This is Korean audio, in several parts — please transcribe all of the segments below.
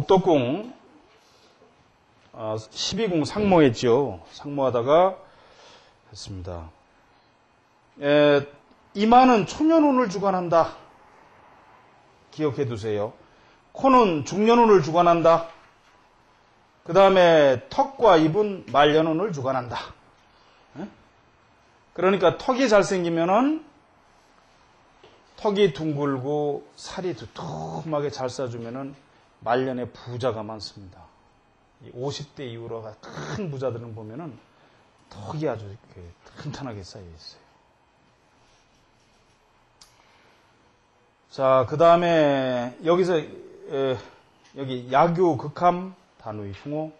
목덕궁 12궁 상모했죠. 상모하다가 했습니다. 이마는 초년운을 주관한다. 기억해 두세요. 코는 중년운을 주관한다. 그 다음에 턱과 입은 말년운을 주관한다. 그러니까 턱이 잘생기면은 턱이 둥글고 살이 두툼하게 잘 싸주면은 말년에 부자가 많습니다. 50대 이후로가 큰 부자들은 보면은 턱이 아주 이렇게 튼튼하게 쌓여 있어요. 자, 그 다음에 여기서 여기 야교 극함 단위 흉호,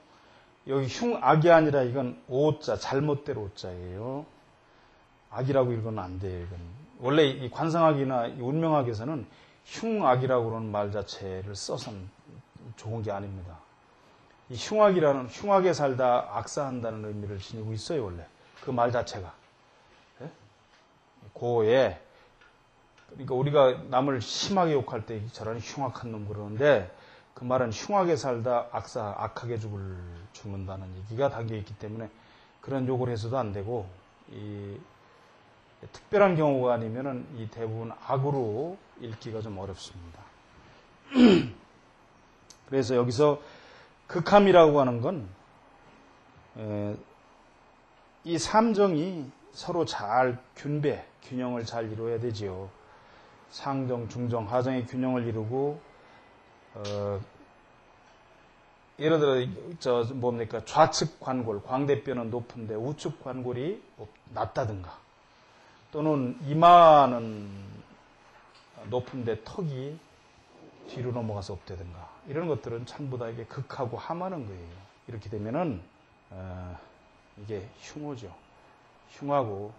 여기 흉악이 아니라 이건 오자, 잘못된 오자예요. 악이라고 읽으면 안 돼요. 이건 원래 이 관상학이나 이 운명학에서는 흉악이라고 그러는 말 자체를 써서는 좋은 게 아닙니다. 이 흉악이라는, 흉악에 살다 악사한다는 의미를 지니고 있어요, 원래. 그 말 자체가. 예? 고에, 그러니까 우리가 남을 심하게 욕할 때 저런 흉악한 놈 그러는데, 그 말은 흉악에 살다 악하게 죽는다는 얘기가 담겨 있기 때문에 그런 욕을 해서도 안 되고, 이 특별한 경우가 아니면은 이 대부분 악으로 읽기가 좀 어렵습니다. 그래서 여기서 극함이라고 하는 건, 이 삼정이 서로 잘 균형을 잘 이루어야 되지요. 상정, 중정, 하정의 균형을 이루고, 예를 들어, 좌측 관골, 광대뼈는 높은데 우측 관골이 낮다든가, 또는 이마는 높은데 턱이 뒤로 넘어가서 없다든가, 이런 것들은 전부 다 이게 극하고 함하는 거예요. 이렇게 되면은 이게 흉오죠. 흉하고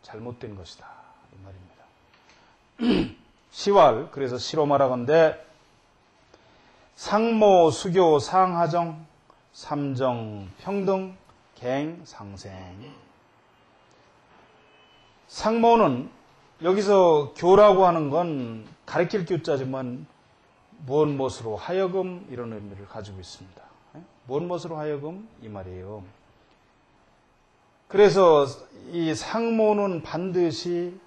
잘못된 것이다, 이 말입니다. 시왈, 그래서 시로 말하건대 상모, 수교, 상하정, 삼정, 평등, 갱, 상생. 상모는 여기서 교라고 하는 건 가르칠 교자지만 무엇 무엇으로 하여금 이런 의미를 가지고 있습니다. 무엇 무엇으로 하여금 이 말이에요. 그래서 이 상모는 반드시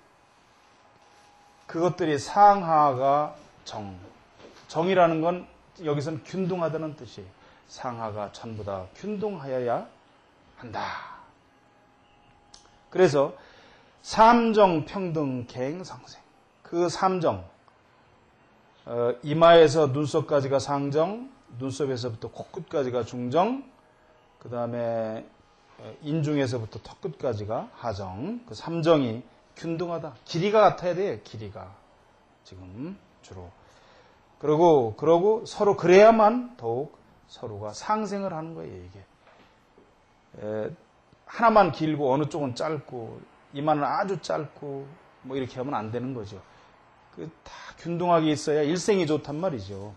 그것들이 상하가 정이라는 건 여기서는 균등하다는 뜻이에요. 상하가 전부 다 균등하여야 한다. 그래서 삼정, 평등, 갱, 상생. 그 삼정, 이마에서 눈썹까지가 상정, 눈썹에서부터 코끝까지가 중정, 그 다음에 인중에서부터 턱끝까지가 하정. 그 삼정이 균등하다. 길이가 같아야 돼요. 길이가 지금 주로. 그러고 서로 그래야만 더욱 서로가 상생을 하는 거예요. 이게 하나만 길고 어느 쪽은 짧고 이마는 아주 짧고 뭐 이렇게 하면 안 되는 거죠. 그 다 균등하게 있어야 일생이 좋단 말이죠.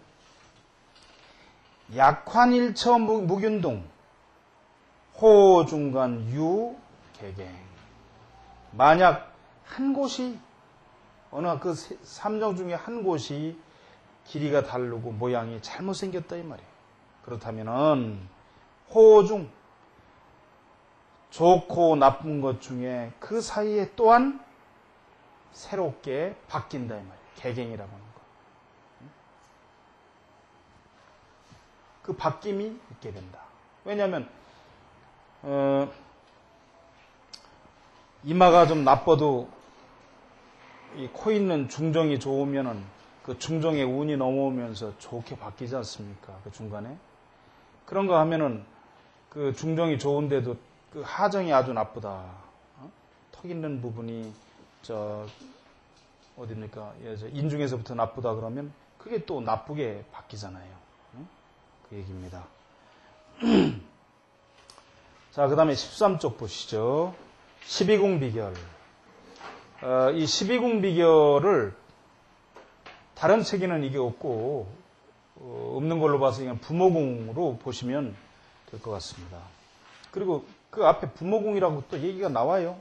약환일처 무균동, 호중간 유 개갱. 만약 한 곳이 어느 그 삼정 중에 한 곳이 길이가 다르고 모양이 잘못생겼다 이 말이에요. 그렇다면은 호중, 좋고 나쁜 것 중에 그 사이에 또한 새롭게 바뀐다 이 말이에요. 개갱이라고 하는 거. 그 바뀜이 있게 된다. 왜냐하면 이마가 좀 나빠도 이 코 있는 중정이 좋으면은 그 중정의 운이 넘어오면서 좋게 바뀌지 않습니까? 그 중간에 그런 거 하면은 그 중정이 좋은데도 그 하정이 아주 나쁘다. 턱 있는 부분이 어딥니까? 인중에서부터 나쁘다 그러면 그게 또 나쁘게 바뀌잖아요. 그 얘기입니다. 자, 그 다음에 13쪽 보시죠. 12궁 비결. 이 12궁 비결을 다른 책에는 이게 없고, 없는 걸로 봐서 그냥 부모궁으로 보시면 될 것 같습니다. 그리고 그 앞에 부모궁이라고 또 얘기가 나와요.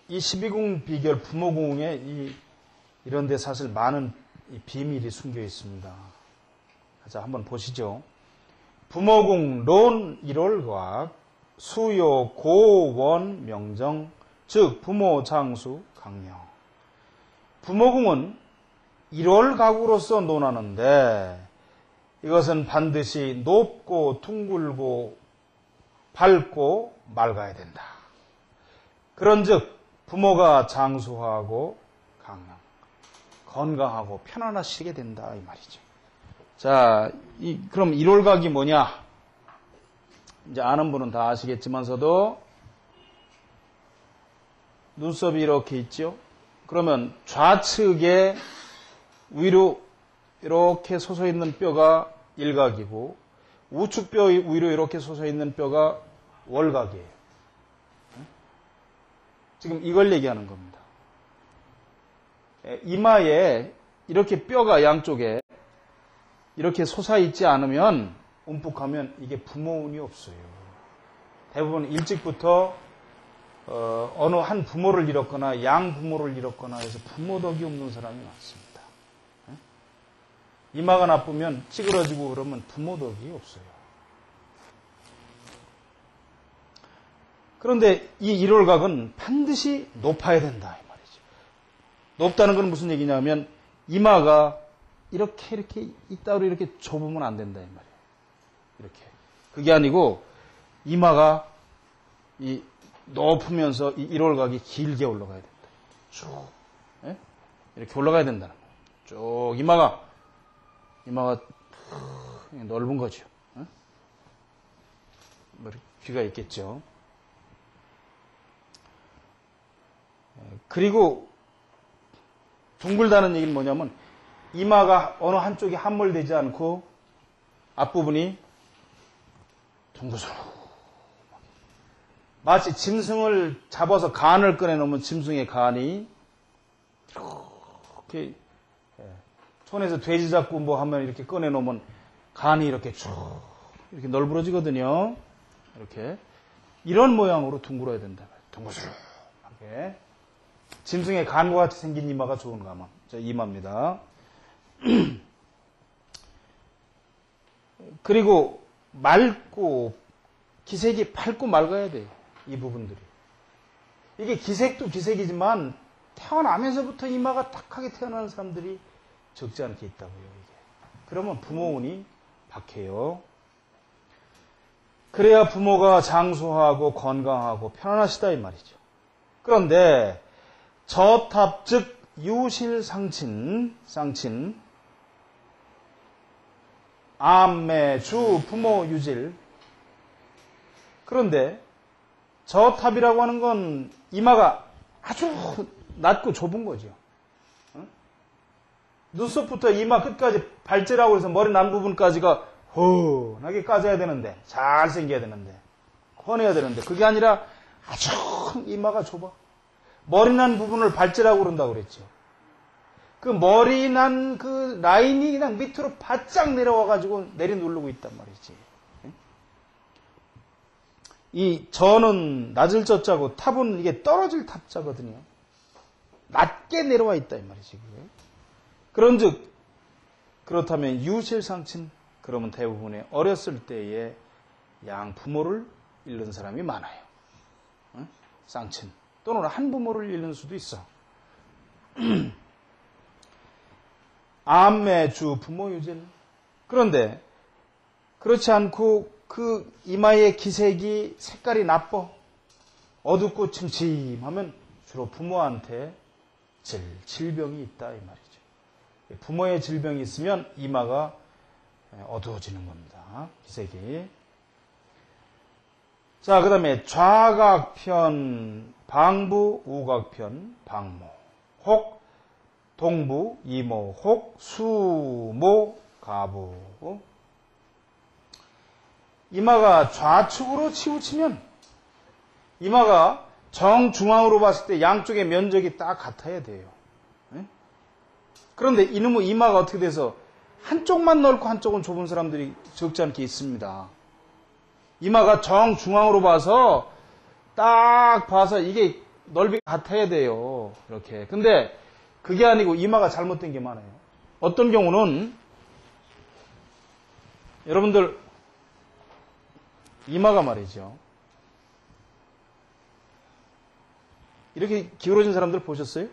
이 12궁 비결 부모궁에 이 이런데 사실 많은 비밀이 숨겨 있습니다. 자, 한번 보시죠. 부모궁 론 1월과학 수요 고원 명정 즉 부모 장수 강령. 부모궁은 1월각으로서 논하는데 이것은 반드시 높고 둥글고 밝고 맑아야 된다. 그런즉 부모가 장수하고 강령, 건강하고 편안하시게 된다 이 말이죠. 자, 그럼 1월각이 뭐냐? 이제 아는 분은 다 아시겠지만서도 눈썹이 이렇게 있죠? 그러면 좌측에 위로 이렇게 솟아있는 뼈가 일각이고 우측 뼈 위로 이렇게 솟아있는 뼈가 월각이에요. 지금 이걸 얘기하는 겁니다. 이마에 이렇게 뼈가 양쪽에 이렇게 솟아있지 않으면 움푹하면 이게 부모운이 없어요. 대부분 일찍부터 어느 한 부모를 잃었거나 양 부모를 잃었거나 해서 부모덕이 없는 사람이 많습니다. 이마가 나쁘면 찌그러지고 그러면 부모덕이 없어요. 그런데 이 일월각은 반드시 높아야 된다 이 말이죠. 높다는 건 무슨 얘기냐면 이마가 이렇게 이따로 이렇게 좁으면 안 된다 이 말이에요. 이렇게 그게 아니고 이마가 이 높으면서 이 일월각이 길게 올라가야 된다. 쭉 이렇게 올라가야 된다는 거예요. 쭉 이마가 넓은 거죠. 귀가 있겠죠. 그리고 둥글다는 얘기는 뭐냐면 이마가 어느 한쪽이 함몰되지 않고 앞부분이 둥그스러 마치 짐승을 잡아서 간을 꺼내놓으면 짐승의 간이 이렇게 손에서 돼지 잡고 뭐 하면 이렇게 꺼내놓으면 간이 이렇게 쭉 이렇게 널브러지거든요. 이렇게 이런 모양으로 둥글어야 된다. 둥그스럽게 짐승의 간과 같이 생긴 이마가 좋은가 하면 이마입니다. 그리고 맑고 기색이 밝고 맑아야 돼요. 이 부분들이. 이게 기색도 기색이지만 태어나면서부터 이마가 탁하게 태어나는 사람들이 적지 않게 있다고요. 이게. 그러면 부모운이 박해요. 그래야 부모가 장수하고 건강하고 편안하시다 이 말이죠. 그런데 저탑 즉 유실상친 암매 주 부모 유질. 그런데 저탑이라고 하는 건 이마가 아주 낮고 좁은 거죠. 눈썹부터 이마 끝까지 발제라고 해서 머리 난 부분까지가 훤하게 까져야 되는데, 잘 생겨야 되는데, 훤해야 되는데, 그게 아니라 아주 이마가 좁아. 머리 난 부분을 발제라고 그런다고 그랬죠. 그 머리 난 그 라인이 그냥 밑으로 바짝 내려와가지고 내려누르고 있단 말이지. 이 저는 낮을 저자고 탑은 이게 떨어질 탑자거든요. 낮게 내려와 있다 이 말이지. 그런즉 그렇다면 유실상친 그러면 대부분의 어렸을 때에 양 부모를 잃는 사람이 많아요. 쌍친 또는 한 부모를 잃는 수도 있어. 암매 주 부모 유질. 그런데 그렇지 않고 그 이마의 기색이 색깔이 나빠 어둡고 침침하면 주로 부모한테 질병이 있다 이 말이죠. 부모의 질병이 있으면 이마가 어두워지는 겁니다. 기색이. 자, 그 다음에 좌각편 방부, 우각편 방모, 혹 동부, 이모, 혹 수모, 가부. 이마가 좌측으로 치우치면 이마가 정중앙으로 봤을 때 양쪽의 면적이 딱 같아야 돼요. 그런데 이놈의 이마가 어떻게 돼서 한쪽만 넓고 한쪽은 좁은 사람들이 적지 않게 있습니다. 이마가 정중앙으로 봐서 딱 봐서 이게 넓이가 같아야 돼요. 이렇게. 근데 그게 아니고 이마가 잘못된 게 많아요. 어떤 경우는 여러분들 이마가 말이죠. 이렇게 기울어진 사람들 보셨어요?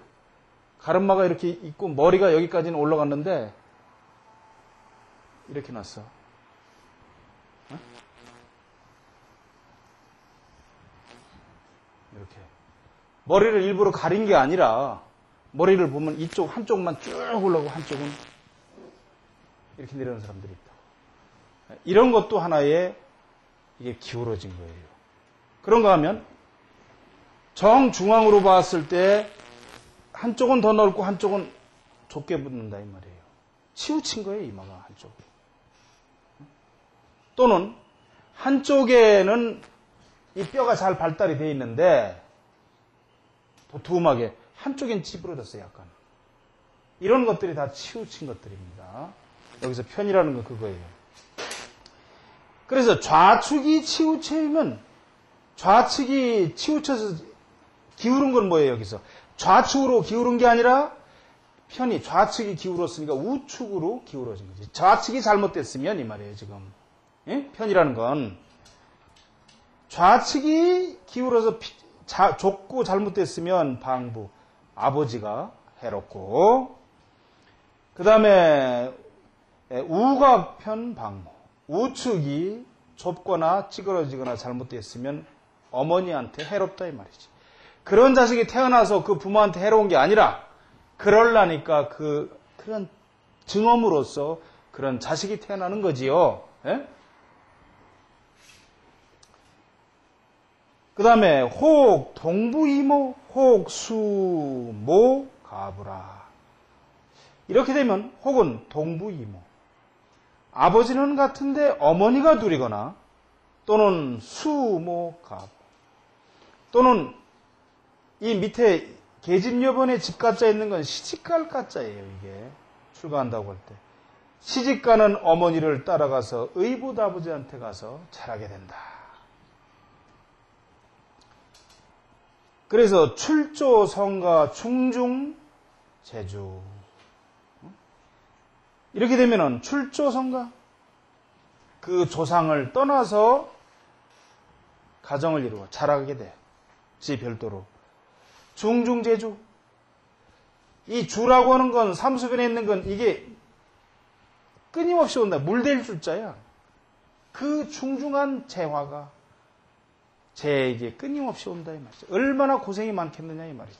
가르마가 이렇게 있고 머리가 여기까지는 올라갔는데 이렇게 났어. 어? 이렇게. 머리를 일부러 가린 게 아니라 머리를 보면 이쪽 한쪽만 쭉 올라가고 한쪽은 이렇게 내려오는 사람들이 있다. 이런 것도 하나의 이게 기울어진 거예요. 그런가 하면 정중앙으로 봤을 때 한쪽은 더 넓고 한쪽은 좁게 붙는다 이 말이에요. 치우친 거예요, 이마가 한쪽. 또는 한쪽에는 이 뼈가 잘 발달이 되어 있는데 도톰하게 한쪽엔 찌부러졌어요, 약간. 이런 것들이 다 치우친 것들입니다. 여기서 편이라는 건 그거예요. 그래서 좌측이 치우쳐면 좌측이 치우쳐서 기울은 건 뭐예요, 여기서? 좌측으로 기울은 게 아니라 편이 좌측이 기울었으니까 우측으로 기울어진 거지. 좌측이 잘못됐으면 이 말이에요, 지금. 예? 편이라는 건 좌측이 기울어서 좁고 잘못됐으면 방부, 아버지가 해롭고, 그 다음에 우각편 방모, 우측이 좁거나 찌그러지거나 잘못됐으면 어머니한테 해롭다 이 말이지. 그런 자식이 태어나서 그 부모한테 해로운 게 아니라 그럴라니까 그런 증언으로서 그런 자식이 태어나는 거지요. 예? 그 다음에 혹 동부이모, 혹 수모 가부라. 이렇게 되면 혹은 동부이모, 아버지는 같은데 어머니가 둘이거나 또는 수모 가부, 또는 이 밑에 계집여번의 집가짜 있는 건 시집갈 가짜예요. 이게 출가한다고 할 때 시집가는 어머니를 따라가서 의붓 아버지한테 가서 자라게 된다. 그래서 출조 성가 충중 제주, 이렇게 되면은 출조 성가, 그 조상을 떠나서 가정을 이루어 자라게 돼. 지 별도로. 중중제주. 이 주라고 하는 건 삼수변에 있는 건 이게 끊임없이 온다. 물댈 줄자야. 그 중중한 재화가 제에게 끊임없이 온다 이 말이지. 얼마나 고생이 많겠느냐 이 말이지.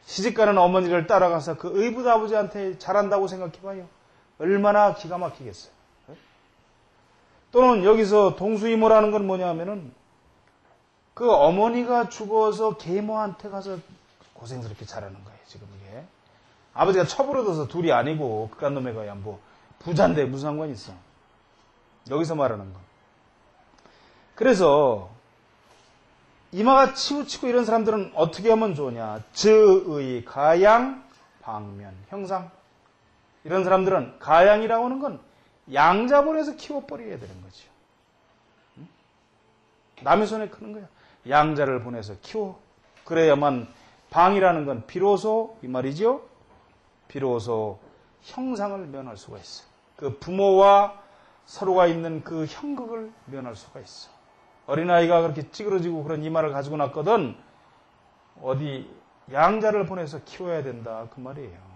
시집가는 어머니를 따라가서 그 의붓 아버지한테 잘한다고 생각해봐요. 얼마나 기가 막히겠어요. 또는 여기서 동수이모라는 건 뭐냐 하면은 그 어머니가 죽어서 계모한테 가서 고생스럽게 자라는 거예요. 지금 이게 아버지가 처부러져서 둘이 아니고 그깟 놈의 거야. 뭐 부자인데 무슨 상관이 있어. 여기서 말하는 거. 그래서 이마가 치우치고 이런 사람들은 어떻게 하면 좋으냐. 저의 가양 방면 형상. 이런 사람들은 가양이라고 하는 건 양자본에서 키워버려야 되는 거죠. 남의 손에 크는 거야. 양자를 보내서 키워. 그래야만 방이라는 건 비로소 이 말이죠. 비로소 형상을 면할 수가 있어. 그 부모와 서로가 있는 그 형극을 면할 수가 있어. 어린아이가 그렇게 찌그러지고 그런 이마를 가지고 났거든 어디 양자를 보내서 키워야 된다 그 말이에요.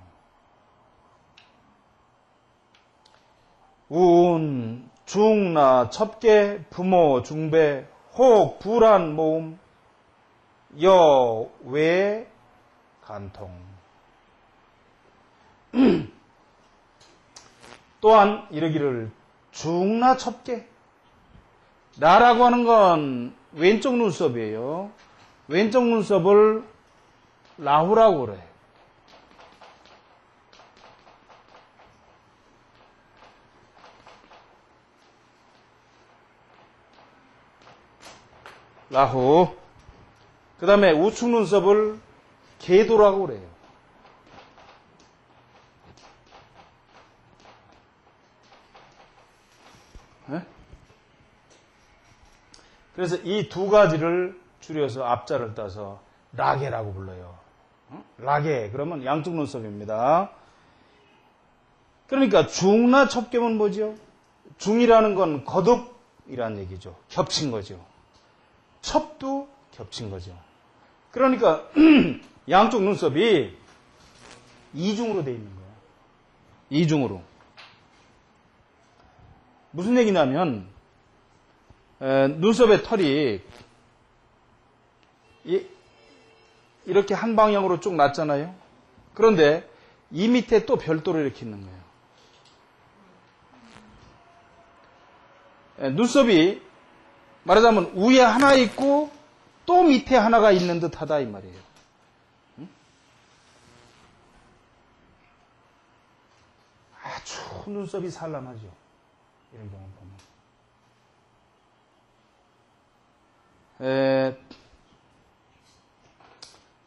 운, 중나, 첩계, 부모, 중배, 혹, 불안, 모음, 여, 외, 간통. 또한 이러기를 중나, 첩계. 나라고 하는 건 왼쪽 눈썹이에요. 왼쪽 눈썹을 라후라고 그래요. 라후. 그 다음에 우측 눈썹을 계도라고 그래요. 네? 그래서 이 두 가지를 줄여서 앞자를 따서 라게라고 불러요. 라게 그러면 양쪽 눈썹입니다. 그러니까 중나 첩겸은 뭐죠? 중이라는 건 거듭이라는 얘기죠. 겹친 거죠. 첩도 겹친 거죠. 그러니까 양쪽 눈썹이 이중으로 되어 있는 거예요. 이중으로. 무슨 얘기냐면 눈썹의 털이 이렇게 한 방향으로 쭉 났잖아요. 그런데 이 밑에 또 별도로 이렇게 있는 거예요. 눈썹이 말하자면 위에 하나 있고 또 밑에 하나가 있는 듯하다 이 말이에요. 아주 눈썹이 산란하죠. 이런 경우 보면.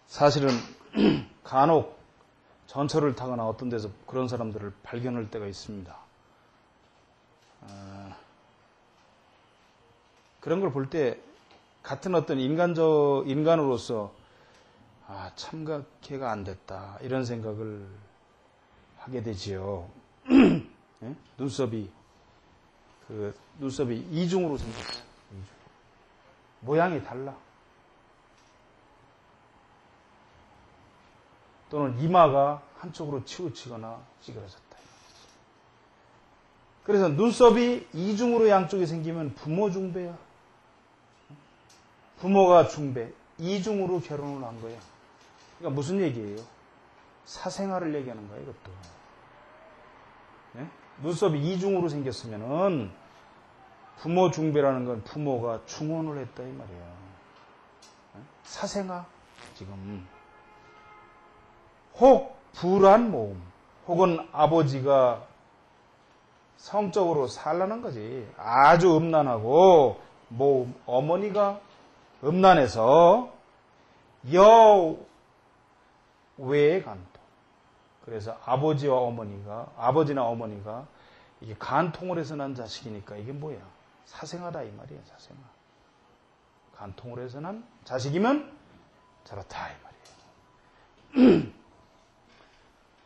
사실은 간혹 전철을 타거나 어떤 데서 그런 사람들을 발견할 때가 있습니다. 그런 걸 볼 때 같은 어떤 인간으로서 참가 걔가 안 됐다 이런 생각을 하게 되지요. 네? 눈썹이 이중으로 생겼어요. 모양이 달라. 또는 이마가 한쪽으로 치우치거나 찌그러졌다. 그래서 눈썹이 이중으로 양쪽이 생기면 부모 중배야. 부모가 중배, 이중으로 결혼을 한 거야. 그러니까 무슨 얘기예요? 사생아를 얘기하는 거야, 이것도. 네? 눈썹이 이중으로 생겼으면은 부모 중배라는 건 부모가 중혼을 했다 이 말이야. 네? 사생아 지금 혹 불안 모음 혹은 아버지가 성적으로 산란한 거지. 아주 음란하고 모음 어머니가 음란해서 여외의 간통. 그래서 아버지나 어머니가 이게 간통을 해서 난 자식이니까 이게 뭐야? 사생아다 이 말이야. 사생아. 간통을 해서 난 자식이면 저렇다 이 말이에요.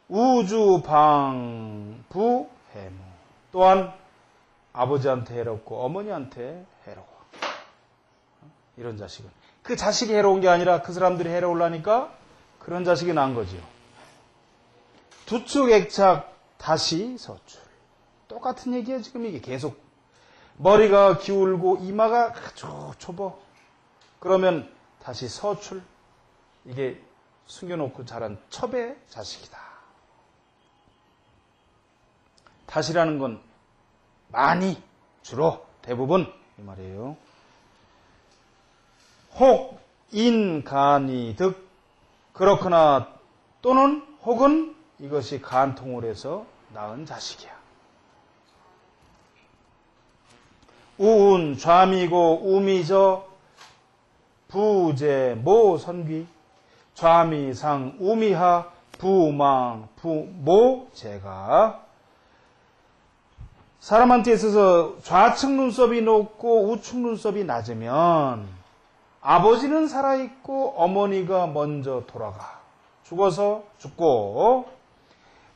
우주방부해무. 또한 아버지한테 해롭고 어머니한테 해로워. 이런 자식은. 그 자식이 해로운 게 아니라 그 사람들이 해로우려니까 그런 자식이 난 거지요. 두축 액착 다시 서출. 똑같은 얘기예요. 지금 이게 계속. 머리가 기울고 이마가 아주 좁어. 그러면 다시 서출. 이게 숨겨놓고 자란 첩의 자식이다. 다시라는 건 많이, 주로, 대부분 이 말이에요. 혹, 인, 간이, 득 그렇거나 또는 혹은 이것이 간통을 해서 낳은 자식이야. 우운, 좌미고 우미저 부제, 모, 선귀 좌미상, 우미하, 부망, 모, 제가 사람한테 있어서 좌측 눈썹이 높고 우측 눈썹이 낮으면 아버지는 살아있고 어머니가 먼저 돌아가. 죽어서 죽고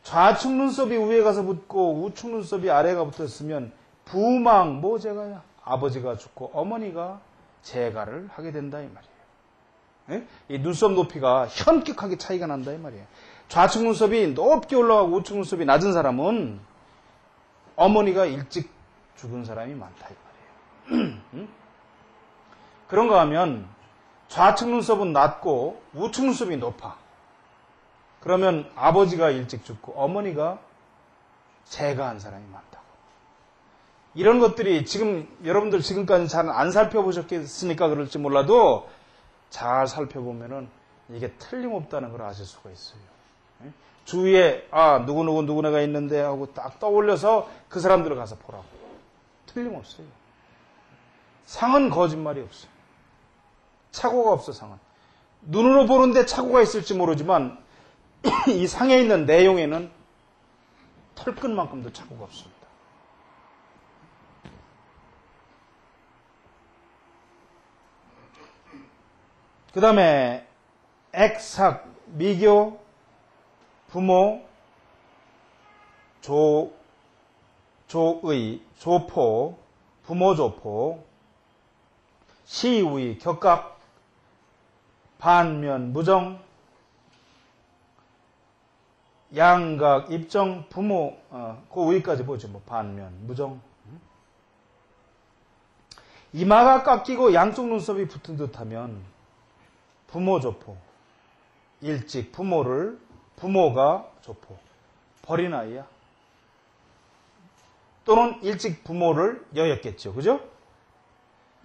좌측 눈썹이 위에 가서 붙고 우측 눈썹이 아래가 붙었으면 부망, 뭐 제가야. 아버지가 죽고 어머니가 재가를 하게 된다 이 말이에요. 네? 이 눈썹 높이가 현격하게 차이가 난다 이 말이에요. 좌측 눈썹이 높게 올라가고 우측 눈썹이 낮은 사람은 어머니가 일찍 죽은 사람이 많다 이 말이에요. 응? 그런가 하면 좌측 눈썹은 낮고 우측 눈썹이 높아. 그러면 아버지가 일찍 죽고 어머니가 재가한 사람이 많다고. 이런 것들이 지금 여러분들 지금까지 잘 안 살펴보셨으니까 그럴지 몰라도 잘 살펴보면은 이게 틀림없다는 걸 아실 수가 있어요. 주위에 누구네가 있는데 하고 딱 떠올려서 그 사람들을 가서 보라고. 틀림없어요. 상은 거짓말이 없어요. 착오가 없어 상은. 눈으로 보는데 착오가 있을지 모르지만 이 상에 있는 내용에는 털끝만큼도 착오가 없습니다. 그 다음에 액삭 미교, 부모, 조의, 조포, 부모조포, 시의, 격각, 반면, 무정, 양각, 입정, 부모, 그 위까지 보죠. 뭐 반면, 무정. 이마가 깎이고 양쪽 눈썹이 붙은 듯하면 부모조포, 일찍 부모가 조포, 버린 아이야. 또는 일찍 부모를 여였겠죠. 그죠?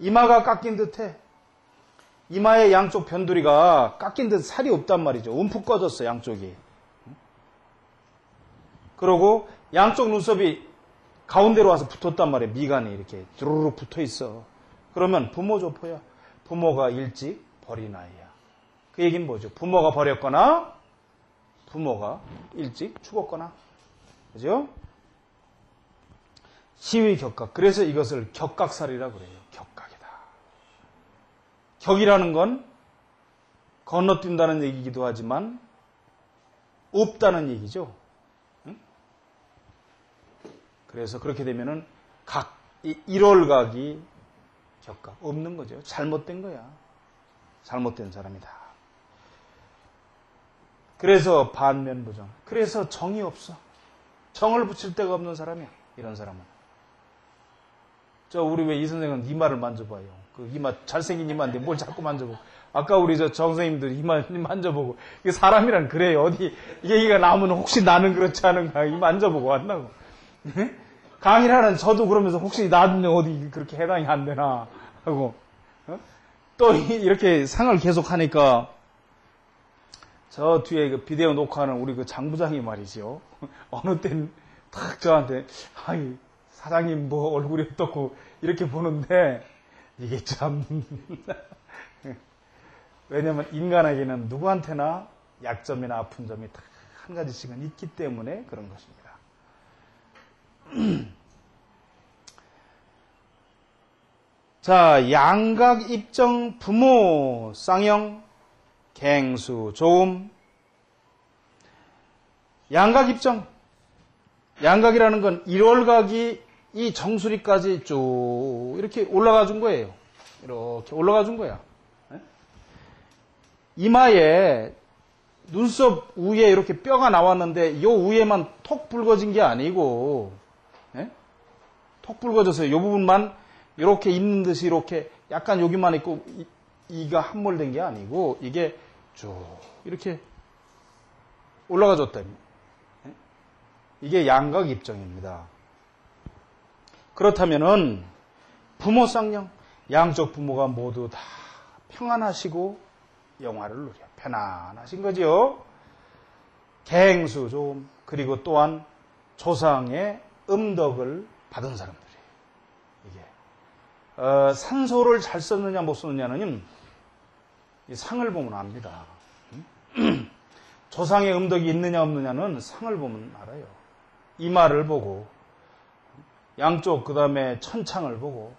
이마가 깎인 듯해. 이마의 양쪽 변두리가 깎인 듯 살이 없단 말이죠. 움푹 꺼졌어, 양쪽이. 그리고 양쪽 눈썹이 가운데로 와서 붙었단 말이에요. 미간이 이렇게 주르륵 붙어 있어. 그러면 부모조포야. 부모가 일찍 버린 아이야. 그 얘기는 뭐죠? 부모가 버렸거나 부모가 일찍 죽었거나. 그죠? 시의 격각. 그래서 이것을 격각살이라고 그래요. 격각이다. 격이라는 건 건너뛴다는 얘기이기도 하지만 없다는 얘기죠. 응? 그래서 그렇게 되면은 일월각이 격각 없는 거죠. 잘못된 거야. 잘못된 사람이다. 그래서 반면부정. 그래서 정이 없어. 정을 붙일 데가 없는 사람이야. 이런 사람은. 우리 왜 이 선생은 이마를 만져봐요. 그 이마, 잘생긴 이마인데 뭘 자꾸 만져보고. 아까 우리 정 선생님들 이마 만져보고. 이게 사람이란 그래요. 어디, 얘기가 나오면 혹시 나는 그렇지 않은가. 이 만져보고 왔나고. 강의를 하는 저도 그러면서 혹시 나는 어디 그렇게 해당이 안 되나 하고. 또 이렇게 상을 계속 하니까 저 뒤에 그 비디오 녹화하는 우리 그 장부장이 말이죠. 어느 땐 탁 저한테, 아이, 사장님 뭐 얼굴이 어떻고 이렇게 보는데 이게 참 왜냐면 인간에게는 누구한테나 약점이나 아픈 점이 다 한 가지씩은 있기 때문에 그런 것입니다. 자, 양각, 입정, 부모, 쌍형, 갱수, 조음. 양각, 입정. 양각이라는 건 일월각이 이 정수리까지 쭉 이렇게 올라가 준 거예요. 이렇게 올라가 준 거야. 이마에 눈썹 위에 이렇게 뼈가 나왔는데 이 위에만 톡 붉어진 게 아니고 톡 붉어져서 이 부분만 이렇게 있는 듯이 이렇게 약간 여기만 있고 이가 함몰된 게 아니고 이게 쭉 이렇게 올라가 줬다. 이게 양각 입정입니다. 그렇다면은 부모 쌍형, 양쪽 부모가 모두 다 평안하시고 영화를 누려 편안하신 거죠. 갱수 좀 그리고 또한 조상의 음덕을 받은 사람들이에요. 이게 산소를 잘 썼느냐 못 썼느냐는 이 상을 보면 압니다. 조상의 음덕이 있느냐 없느냐는 상을 보면 알아요. 이마를 보고 양쪽 그 다음에 천창을 보고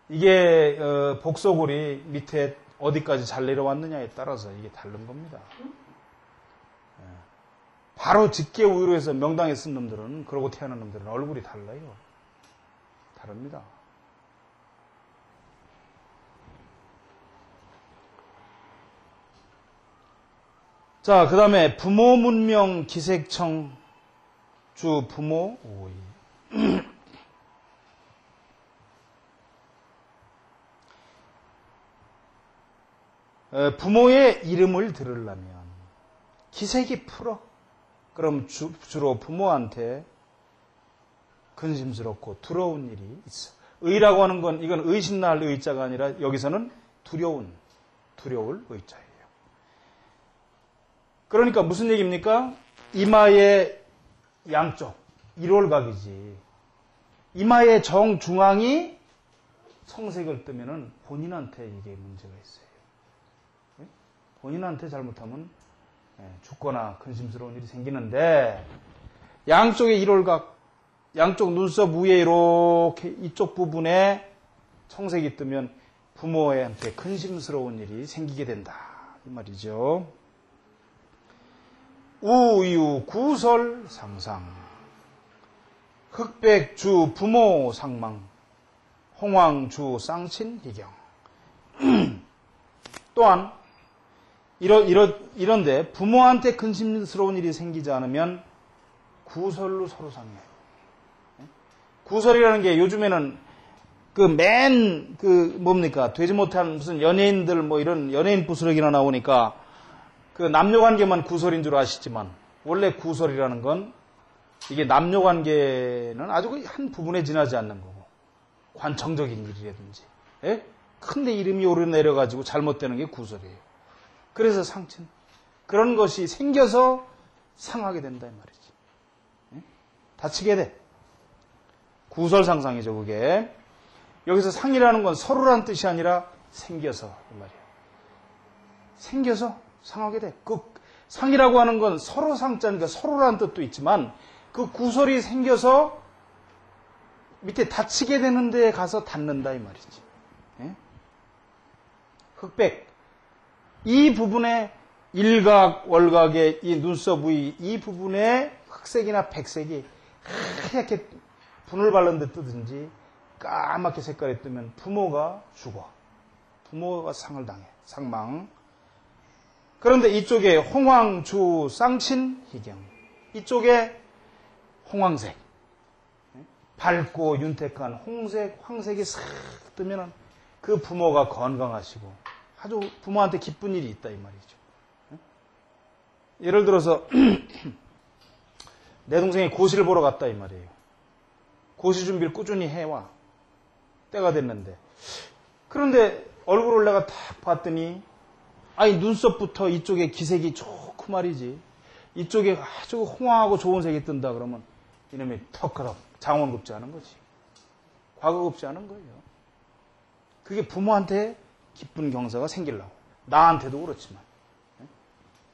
이게 복소골이 밑에 어디까지 잘 내려왔느냐에 따라서 이게 다른 겁니다. 바로 직계 우위로 해서 명당에 쓴 놈들은 그러고 태어난 놈들은 얼굴이 달라요. 다릅니다. 자, 그 다음에 부모 문명 기색청 주 부모 오이. 부모의 이름을 들으려면 기색이 풀어. 그럼 주로 부모한테 근심스럽고 두려운 일이 있어. 의라고 하는 건 이건 의심날 의자가 아니라 여기서는 두려울 의자예요. 그러니까 무슨 얘기입니까? 이마의 양쪽 일월각이지. 이마의 정중앙이 청색을 뜨면은 본인한테 이게 문제가 있어요. 본인한테 잘못하면 죽거나 근심스러운 일이 생기는데 양쪽의 일월각, 양쪽 눈썹 위에 이렇게 이쪽 부분에 청색이 뜨면 부모한테 근심스러운 일이 생기게 된다. 이 말이죠. 우유 구설 상상 흑백주 부모 상망 홍황주 쌍친 희경. 또한 이런데 부모한테 근심스러운 일이 생기지 않으면 구설로 서로 상해. 구설이라는 게 요즘에는 뭡니까? 되지 못한 무슨 연예인들 이런 연예인 부스러기나 나오니까 그 남녀관계만 구설인 줄 아시지만 원래 구설이라는 건 이게 남녀관계는 아주 한 부분에 지나지 않는 거고 관청적인 일이라든지 큰데 이름이 오르내려가지고 잘못되는 게 구설이에요. 그래서 상친. 그런 것이 생겨서 상하게 된다 이 말이지. 다치게 돼. 구설상상이죠 그게. 여기서 상이라는 건 서로란 뜻이 아니라 생겨서 이 말이에요. 생겨서 상하게 돼. 그 상이라고 하는 건 서로 상자니까 서로란 뜻도 있지만 그 구설이 생겨서 밑에 다치게 되는 데에 가서 닿는다 이 말이지. 흑백. 이 부분에 일각, 월각의 이 눈썹 부위 이 부분에 흑색이나 백색이 하얗게 분을 바른 듯 뜨든지 까맣게 색깔이 뜨면 부모가 죽어. 부모가 상을 당해. 상망. 그런데 이쪽에 홍황주 쌍친 희경. 이쪽에 홍황색. 밝고 윤택한 홍색, 황색이 싹 뜨면 그 부모가 건강하시고 아주 부모한테 기쁜 일이 있다 이 말이죠. 예를 들어서 내 동생이 고시를 보러 갔다 이 말이에요. 고시 준비를 꾸준히 해와. 때가 됐는데. 그런데 얼굴을 내가 딱 봤더니 눈썹부터 이쪽에 기색이 좋고 말이지. 이쪽에 아주 홍황하고 좋은 색이 뜬다 그러면 이놈이 턱하락 장원급제하는 거지. 과거급제하는 거예요. 그게 부모한테 기쁜 경사가 생기려고. 나한테도 그렇지만.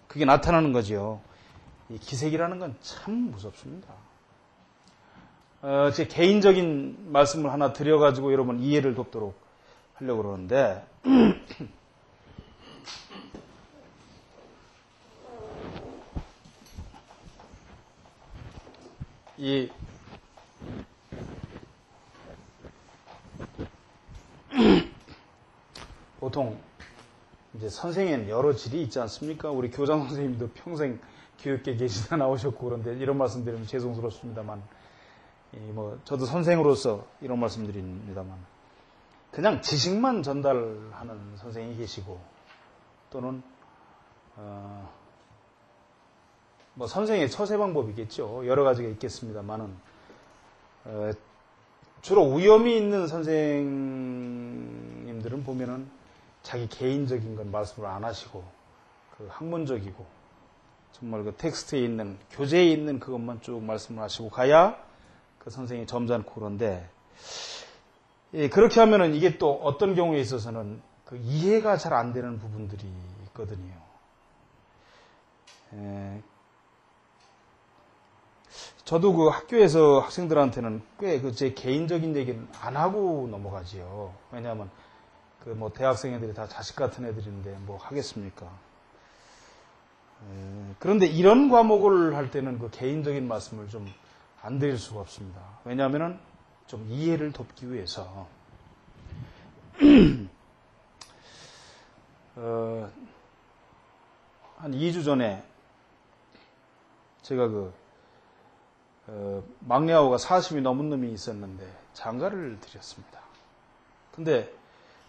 그게 나타나는 거죠. 이 기색이라는 건 참 무섭습니다. 제 개인적인 말씀을 하나 드려가지고 여러분 이해를 돕도록 하려고 그러는데, 보통 이제 선생에는 여러 질이 있지 않습니까? 우리 교장 선생님도 평생 교육계 계시다 나오셨고 그런데 이런 말씀 드리면 죄송스럽습니다만, 저도 선생으로서 이런 말씀 드립니다만, 그냥 지식만 전달하는 선생이 계시고, 또는, 선생의 처세 방법이겠죠. 여러 가지가 있겠습니다만은, 주로 위험이 있는 선생님들은 보면은 자기 개인적인 건 말씀을 안 하시고, 그 학문적이고, 정말 그 텍스트에 있는, 교재에 있는 그것만 쭉 말씀을 하시고 가야 그 선생이 점잖고 그런데, 그렇게 하면은 이게 또 어떤 경우에 있어서는 그 이해가 잘 안 되는 부분들이 있거든요. 저도 그 학교에서 학생들한테는 꽤 그 제 개인적인 얘기는 안 하고 넘어가지요. 왜냐하면 그 대학생 애들이 다 자식 같은 애들인데 뭐 하겠습니까? 그런데 이런 과목을 할 때는 그 개인적인 말씀을 좀 안 드릴 수가 없습니다. 왜냐하면은 좀 이해를 돕기 위해서. 한 2주 전에 제가 막내아우가 40이 넘은 놈이 있었는데 장가를 드렸습니다. 근데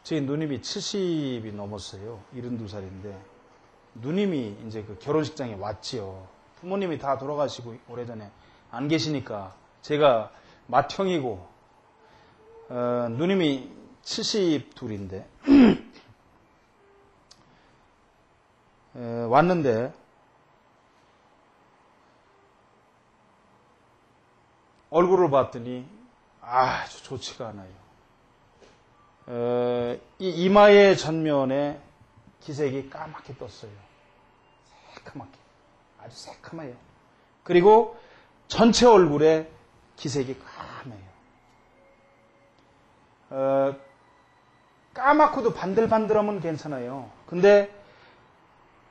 제 누님이 70이 넘었어요. 72살인데 누님이 이제 그 결혼식장에 왔지요. 부모님이 다 돌아가시고 오래전에 안 계시니까 제가 맏형이고 누님이 72인데 왔는데 얼굴을 봤더니 아주 좋지가 않아요. 이 이마의 전면에 기색이 까맣게 떴어요. 새카맣게. 아주 새카매요. 그리고 전체 얼굴에 기색이 까매요. 까맣고도 반들반들하면 괜찮아요. 근데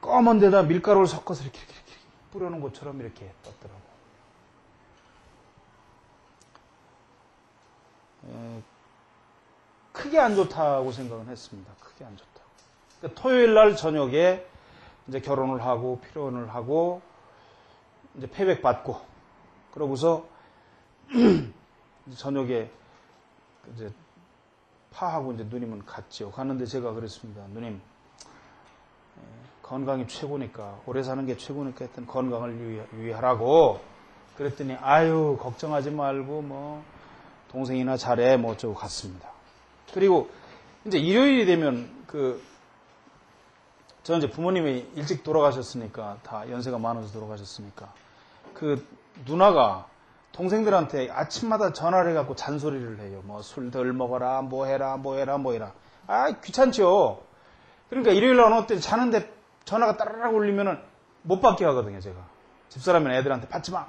검은 데다 밀가루를 섞어서 이렇게 뿌려놓은 것처럼 이렇게 떴더라고. 크게 안 좋다고 생각은 했습니다. 크게 안 좋다. 그러니까 토요일 날 저녁에 이제 결혼을 하고 피론을 하고 이제 패백 받고 그러고서 저녁에 이제 파하고 이제 누님은 갔죠. 갔는데 제가 그랬습니다. 누님, 건강이 최고니까 오래 사는 게 최고니까 했던 건강을 유의하라고 그랬더니 아유 걱정하지 말고 뭐 동생이나 잘해 뭐 어쩌고 갔습니다. 그리고 이제 일요일이 되면 저는 이제 부모님이 일찍 돌아가셨으니까 다 연세가 많아서 돌아가셨으니까 그 누나가 동생들한테 아침마다 전화를 해갖고 잔소리를 해요. 뭐 술 덜 먹어라, 뭐 해라. 아 귀찮죠. 그러니까 일요일 날 어느 때 자는데 전화가 따라락 울리면은 못 받게 하거든요, 제가. 집사람이나 애들한테 받지 마.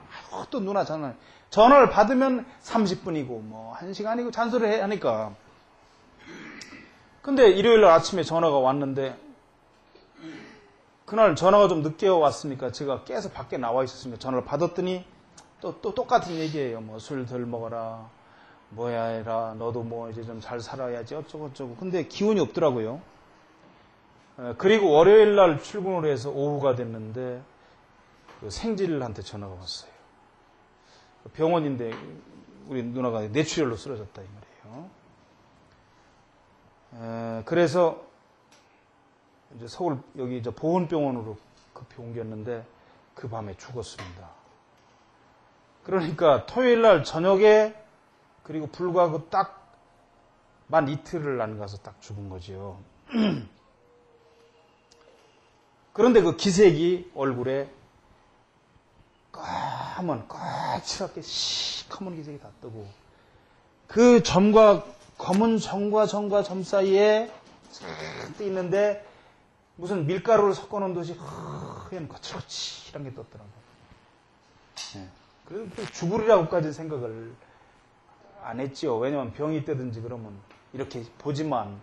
또 누나 전화를 받으면 30분이고 뭐 1시간이고 잔소리를 하니까. 근데 일요일 날 아침에 전화가 왔는데 그날 전화가 좀 늦게 왔으니까 제가 깨서 밖에 나와 있었으니까 전화를 받았더니 또 똑같은 얘기예요. 뭐 술 덜 먹어라. 뭐야 해라. 너도 뭐 이제 좀 잘 살아야지 어쩌고. 근데 기운이 없더라고요. 그리고 월요일 날 출근을 해서 오후가 됐는데 그 생질한테 전화가 왔어요. 병원인데 우리 누나가 뇌출혈로 쓰러졌다 이 말이에요. 그래서 이제 서울 여기 이제 보훈병원으로 급히 옮겼는데 그 밤에 죽었습니다. 그러니까 토요일 날 저녁에 그리고 불과 그 딱 만 이틀을 안 가서 딱 죽은 거지요. 그런데 그 기색이 얼굴에 까칠하게 시커먼 기색이 다 뜨고 그 점과 검은 점과 점 사이에 싹 있는데 무슨 밀가루를 섞어놓은 듯이 하얀 거칠거칠한 게 떴더라고요. 네. 그래서 죽으리라고까지 생각을 안 했지요. 왜냐면 병이 있다든지 그러면 이렇게 보지만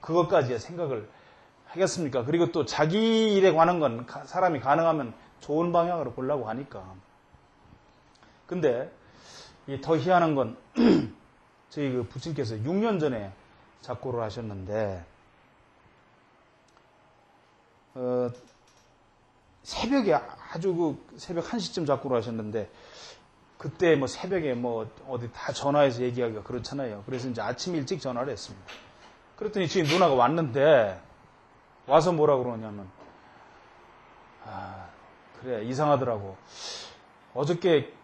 그것까지야 생각을 하겠습니까? 그리고 또 자기 일에 관한 건 사람이 가능하면 좋은 방향으로 보려고 하니까. 근데 더 희한한 건 저희 그 부친께서 6년 전에 작고를 하셨는데 새벽에 아주 새벽 1시쯤 작고를 하셨는데 그때 뭐 새벽에 뭐 어디 다 전화해서 얘기하기가 그렇잖아요. 그래서 이제 아침 일찍 전화를 했습니다. 그랬더니 지금 누나가 왔는데 와서 뭐라 그러냐면 그래 이상하더라고. 어저께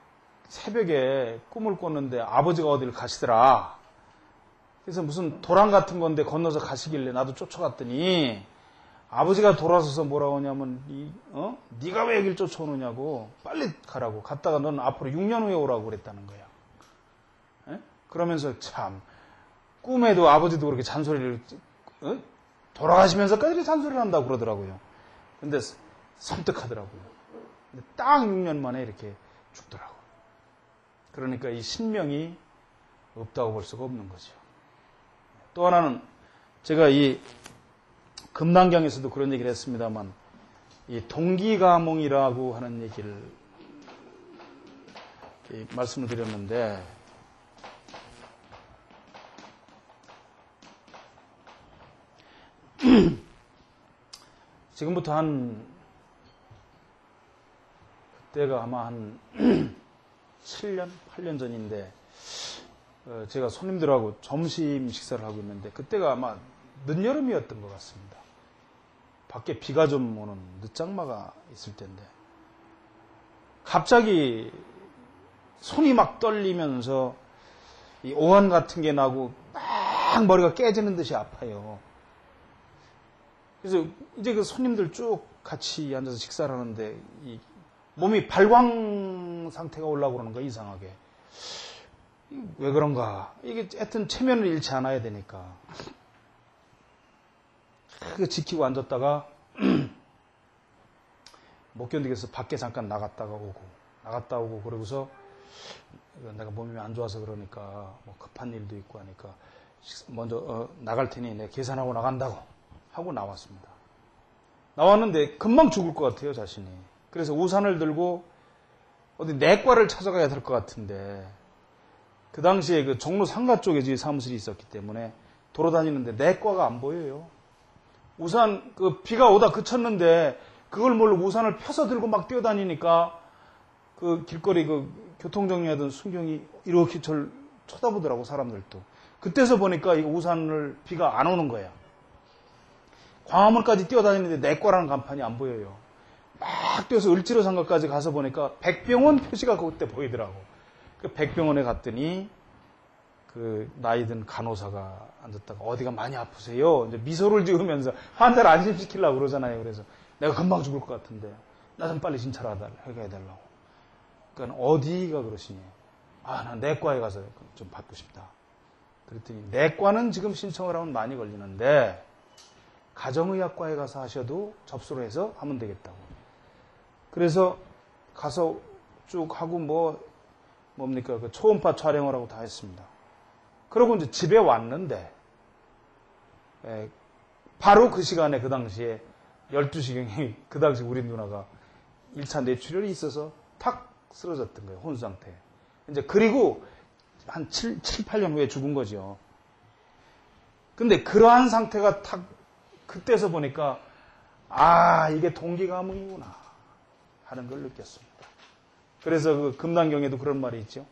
새벽에 꿈을 꿨는데 아버지가 어디를 가시더라. 그래서 무슨 도랑 같은 건데 건너서 가시길래 나도 쫓아갔더니 아버지가 돌아서서 뭐라고 하냐면 네가 왜 여길 쫓아오느냐고 빨리 가라고. 갔다가 넌 앞으로 6년 후에 오라고 그랬다는 거야. 에? 그러면서 참 꿈에도 아버지도 그렇게 잔소리를 돌아가시면서까지 잔소리를 한다고 그러더라고요. 근데 섬뜩하더라고요. 근데 딱 6년 만에 이렇게 죽더라고요. 그러니까 이 신명이 없다고 볼 수가 없는 거죠. 또 하나는 제가 이 금난경에서도 그런 얘기를 했습니다만 이 동기가몽이라고 하는 얘기를 말씀을 드렸는데 지금부터 그때가 아마 한 7년, 8년 전인데 제가 손님들하고 점심 식사를 하고 있는데 그때가 아마 늦여름이었던 것 같습니다. 밖에 비가 좀 오는 늦장마가 있을 텐데 갑자기 손이 막 떨리면서 이 오한 같은 게 나고 막 머리가 깨지는 듯이 아파요. 그래서 이제 그 손님들 쭉 같이 앉아서 식사를 하는데 이 몸이 발광 상태가 올라오고 그러는 거야, 이상하게. 왜 그런가? 이게 하여튼 체면을 잃지 않아야 되니까. 그 지키고 앉았다가 못 견디겠어 밖에 잠깐 나갔다 오고 그러고서 내가 몸이 안 좋아서 그러니까 뭐 급한 일도 있고 하니까 먼저 나갈 테니 내가 계산하고 나간다고 하고 나왔습니다. 나왔는데 금방 죽을 것 같아요, 자신이. 그래서 우산을 들고 어디 내과를 찾아가야 될 것 같은데, 그 당시에 그 종로 상가 쪽에 제 사무실이 있었기 때문에 돌아다니는데 내과가 안 보여요. 우산, 그 비가 오다 그쳤는데 그걸 모르고 우산을 펴서 들고 막 뛰어다니니까 그 길거리 그 교통정리하던 순경이 이렇게 저를 쳐다보더라고, 사람들도. 그때서 보니까 이 우산을 비가 안 오는 거예요. 광화문까지 뛰어다니는데 내과라는 간판이 안 보여요. 막 뛰어서 을지로 상가까지 가서 보니까 백병원 표시가 그때 보이더라고. 그 백병원에 갔더니 그 나이 든 간호사가 앉았다가 어디가 많이 아프세요? 이제 미소를 지으면서 환자를 안심시키려고 그러잖아요. 그래서 내가 금방 죽을 것 같은데 나 좀 빨리 진찰해달라고. 그러니까 어디가 그러시니? 아, 난 내과에 가서 좀 받고 싶다. 그랬더니 내과는 지금 신청을 하면 많이 걸리는데 가정의학과에 가서 하셔도 접수를 해서 하면 되겠다고. 그래서 가서 쭉 하고 뭡니까? 그 초음파 촬영을 하고 다 했습니다. 그러고 이제 집에 왔는데, 바로 그 시간에 그 당시에 12시경에 그 당시 우리 누나가 1차 뇌출혈이 있어서 탁 쓰러졌던 거예요. 혼수 상태에. 이제 그리고 한 7, 8년 후에 죽은 거죠. 근데 그러한 상태가 탁 그때서 보니까 아, 이게 동기가문이구나 하는 걸 느꼈습니다. 그래서 그 금난경에도 그런 말이 있죠.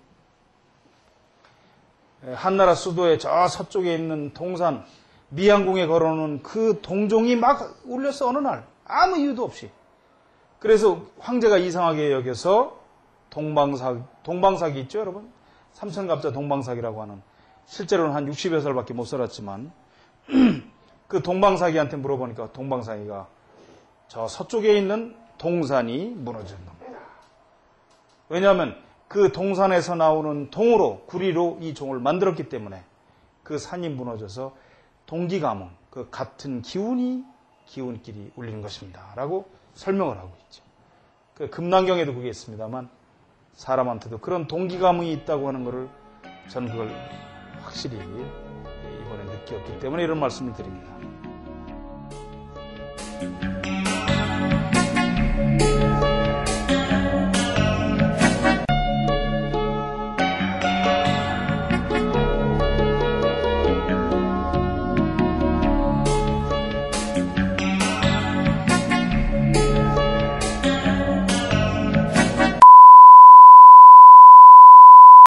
한나라 수도의 저 서쪽에 있는 동산 미양궁에 걸어놓은 그 동종이 막 울렸어, 어느 날. 아무 이유도 없이. 그래서 황제가 이상하게 여겨서 동방사기 있죠, 여러분? 삼천갑자 동방사기라고 하는, 실제로는 한 60여 살밖에 못 살았지만 그 동방사기한테 물어보니까 동방사기가 저 서쪽에 있는 동산이 무너진 겁니다. 왜냐하면 그 동산에서 나오는 동으로, 구리로 이 종을 만들었기 때문에 그 산이 무너져서 동기가문, 그 같은 기운끼리 울리는 것입니다. 라고 설명을 하고 있죠. 그 금난경에도 그게 있습니다만 사람한테도 그런 동기가문이 있다고 하는 것을 저는 그걸 확실히 이번에 느꼈기 때문에 이런 말씀을 드립니다.